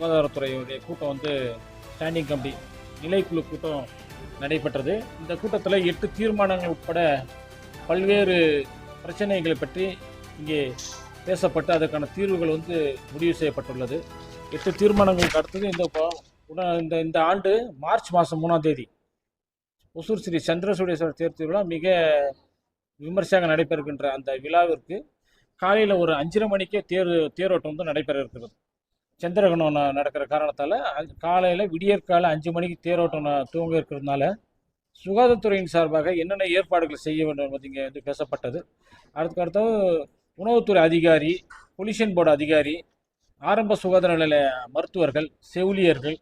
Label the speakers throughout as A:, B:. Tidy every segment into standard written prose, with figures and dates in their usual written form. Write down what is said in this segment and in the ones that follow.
A: சுகாதாரத்துறையுடைய கூட்டம் வந்து standing committee நிலைக்குழு கூட்டம் நடைபெற்றது. இந்த கூட்டத்தில் 8 தீர்மானங்கள் உட்பட பல்வேறு பிரச்சனைகளை பற்றி இங்கே பேசப்பட்டு அதற்கான தீர்வுகள் வந்து முடிவு செய்யப்பட்டுள்ளது. 8 தீர்மானங்களுக்கு அடுத்தது இந்த ஆண்டு மார்ச் மாதம் 3ஆம் தேதி ஒசூர் ஸ்ரீ சந்திரசூடேஸ்வரர் தேர் திருவிழா மிக விமர்சையாக நடைபெறுகின்ற அந்த விழாவிற்கு காலையில் ஒரு 5:30 மணிக்கே தேரோட்டம் வந்து நடைபெற இருக்கிறது. சந்திரகணம் நடக்கிற காரணத்தால் காலையில் விடியற்காலை 5 மணிக்கு தேரோட்டம் துவங்க இருக்கிறதுனால சுகாதாரத்துறையின் சார்பாக என்னென்ன ஏற்பாடுகள் செய்ய வேண்டும் என்பது இங்கே வந்து பேசப்பட்டது. அடுத்தது உணவுத்துறை அதிகாரி, பொல்யூஷன் போர்டு அதிகாரி, ஆரம்ப சுகாதார நிலைய மருத்துவர்கள், செவிலியர்கள்,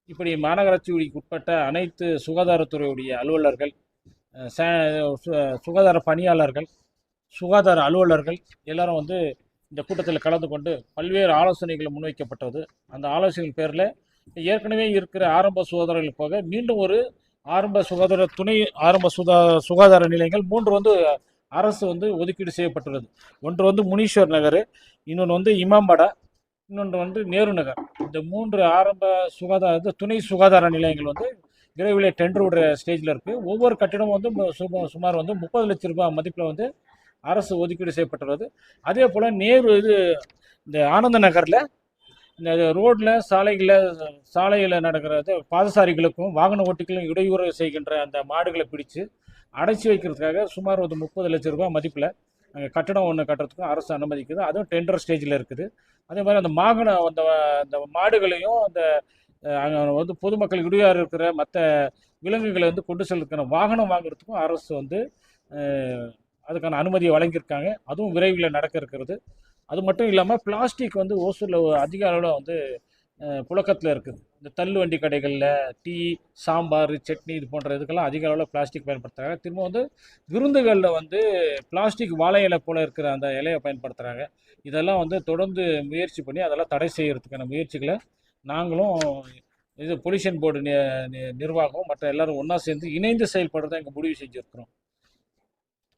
A: இப்படி மாநகராட்சிக்கு உட்பட்ட அனைத்து சுகாதாரத்துறையுடைய அலுவலர்கள், சுகாதார பணியாளர்கள், சுகாதார அலுவலர்கள் எல்லாரும் வந்து இந்த கூட்டத்தில் கலந்து கொண்டு பல்வேறு ஆலோசனைகள் முன்வைக்கப்பட்டது. அந்த ஆலோசனைகள் பேரில் ஏற்கனவே இருக்கிற ஆரம்ப சுகாதாரங்கள் போக மீண்டும் ஒரு துணை ஆரம்ப சுகாதார நிலையங்கள் 3 வந்து அரசு வந்து ஒதுக்கீடு செய்யப்பட்டுள்ளது. ஒன்று வந்து முனீஸ்வர் நகர், இன்னொன்று வந்து இமாம்பாடா, இன்னொன்று வந்து நேரு நகர். இந்த 3 ஆரம்ப துணை சுகாதார நிலையங்கள் வந்து விரைவில் டெண்டர் விடுற ஸ்டேஜில் இருக்குது. ஒவ்வொரு கட்டிடமும் வந்து சுமார் வந்து 30 லட்சம் ரூபாய் மதிப்பில் வந்து அரசு ஒதுக்கீடு செய்யப்பட்டுள்ளது. அதே போல் இந்த ஆனந்த நகரில் இந்த ரோட்டில் சாலையில் நடக்கிறது பாதசாரிகளுக்கும் வாகன ஓட்டிகளும் இடையூறு செய்கின்ற அந்த மாடுகளை பிடிச்சு அடைச்சி வைக்கிறதுக்காக சுமார் ஒரு 30 லட்சம் ரூபாய் மதிப்பில் அங்கே கட்டடம் ஒன்று கட்டுறதுக்கும் அரசு அனுமதிக்குது. அதுவும் டெண்டர் ஸ்டேஜில் இருக்குது. அதே மாதிரி அந்த அந்த மாடுகளையும் வந்து பொதுமக்கள் இடையூறு இருக்கிற மற்ற விலங்குகளை வந்து கொண்டு செல்லுக்கிற வாகனம் வாங்குறதுக்கும் அரசு வந்து அதுக்கான அனுமதியை வழங்கியிருக்காங்க. அதுவும் விரைவில் நடக்க இருக்கிறது. அது மட்டும் இல்லாமல் பிளாஸ்டிக் வந்து ஓசூரில் அதிக அளவில் வந்து புழக்கத்தில் இருக்குது. இந்த தள்ளு வண்டி கடைகளில் டீ, சாம்பார், சட்னி இது போன்ற இதுக்கெல்லாம் அதிக அளவில் பிளாஸ்டிக் பயன்படுத்துகிறாங்க. திரும்ப வந்து விருந்துகளில் வந்து பிளாஸ்டிக் வாழை இலை போல் இருக்கிற அந்த இலையை பயன்படுத்துகிறாங்க. இதெல்லாம் வந்து தொடர்ந்து முயற்சி பண்ணி அதெல்லாம் தடை செய்கிறதுக்கான முயற்சிகளை நாங்களும் பொல்யூஷன் போர்டு நிர்வாகம் மற்ற எல்லாரும் ஒன்றா சேர்ந்து இணைந்து செயல்படுறதை இங்கே முடிவு செஞ்சுருக்கிறோம்.